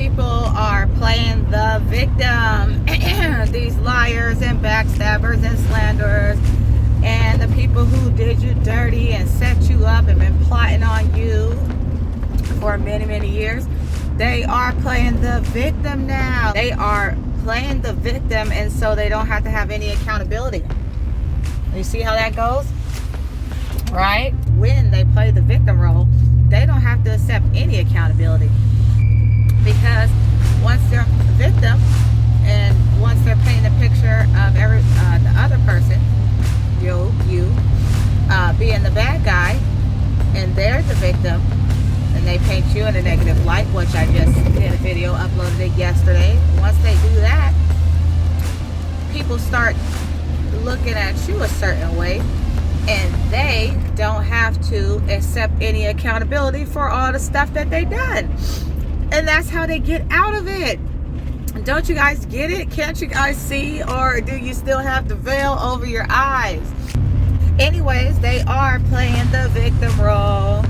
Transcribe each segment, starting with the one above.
people are playing the victim. These liars and backstabbers and slanderers, and the people who did you dirty and set you up and been plotting on you for many, many years, they are playing the victim now. They are playing the victim, and so they don't have to have any accountability. You see how that goes? Right? When they play the victim role, they don't have to accept any accountability, because once they're the victim and once they're painting a picture of the other person, you being the bad guy, and they're the victim, and they paint you in a negative light, which I just did a video, uploaded it yesterday. Once they do that, people start looking at you a certain way, and they don't have to accept any accountability for all the stuff that they done. And that's how they get out of it. Don't you guys get it? Can't you guys see? Or do you still have the veil over your eyes? Anyways, they are playing the victim role,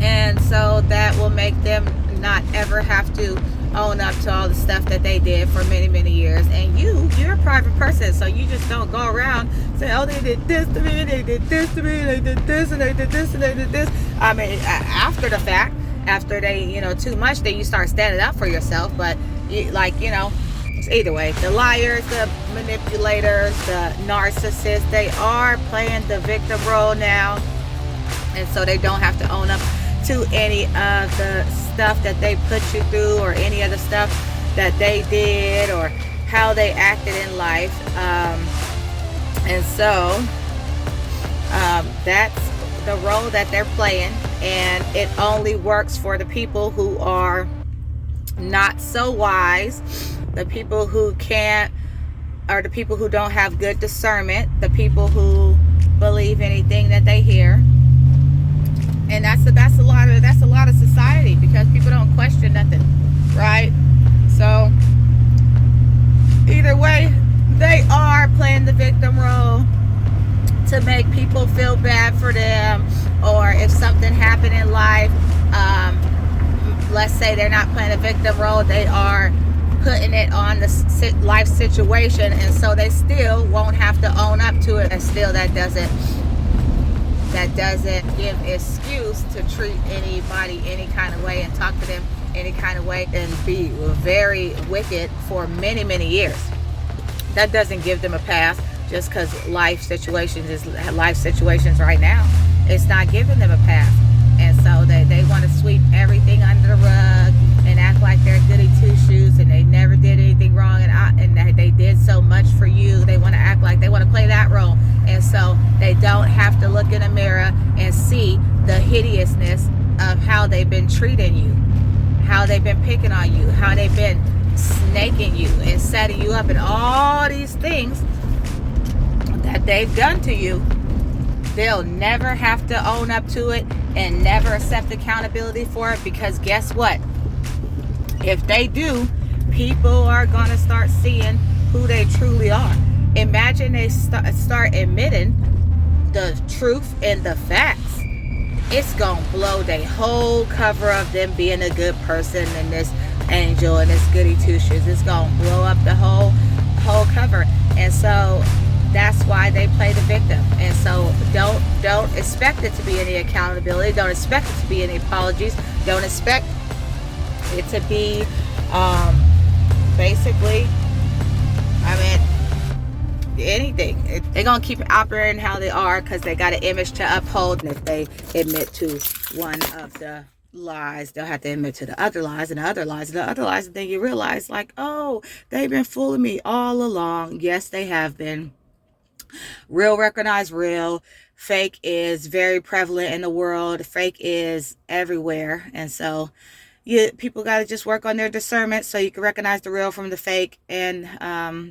and so that will make them not ever have to own up to all the stuff that they did for many, many years. And you're a private person, so you just don't go around saying, oh, they did this to me, they did this to me, they did this, and they did this, and they did this. I mean, after the fact, after they, too much, then you start standing up for yourself. But it's either way. The liars, the manipulators, the narcissists, they are playing the victim role now, and so they don't have to own up to any of the stuff that they put you through, or any of the stuff that they did, or how they acted in life. And so that's the role that they're playing, and it only works for the people who are not so wise, the people who can't, or the people who don't have good discernment, the people who believe anything that they hear. And that's a lot of society, because people don't question nothing, right? So either way, they are playing the victim role to make people feel bad for them, or if something happened in life, let's say they're not playing a victim role, they are putting it on the life situation, and so they still won't have to own up to it, and still that doesn't give excuse to treat anybody any kind of way and talk to them any kind of way and be very wicked for many, many years. That doesn't give them a pass just because life situations right now. It's not giving them a pass. And so they want to sweep everything under the rug and act like they're goody two-shoes and they never did anything wrong, and they did so much for you. They want to act like they want to play that role. And so they don't have to look in a mirror and see the hideousness of how they've been treating you, how they've been picking on you, how they've been snaking you and setting you up, and all these things that they've done to you. They'll never have to own up to it and never accept accountability for it, because guess what? If they do, people are going to start seeing who they truly are. Imagine they start admitting the truth and the facts. It's going to blow their whole cover of them being a good person and this angel and this goody two-shoes. It's going to blow up the whole cover. And so that's why they play the victim. And so don't expect it to be any accountability. Don't expect it to be any apologies. Don't expect it to be basically, anything. They're going to keep operating how they are because they got an image to uphold. And if they admit to one of the lies, they'll have to admit to the other lies and the other lies and the other lies. And then you realize, like, oh, they've been fooling me all along. Yes, they have been. Real recognize real. Fake is very prevalent in the world. Fake is everywhere. And so people got to just work on their discernment so you can recognize the real from the fake. And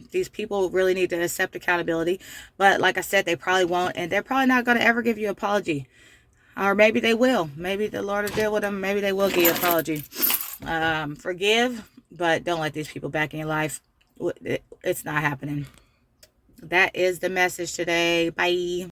these people really need to accept accountability. But like I said, they probably won't. And they're probably not going to ever give you an apology. Or maybe they will. Maybe the Lord will deal with them. Maybe they will give you an apology. Forgive, but don't let these people back in your life. It's not happening. That is the message today. Bye.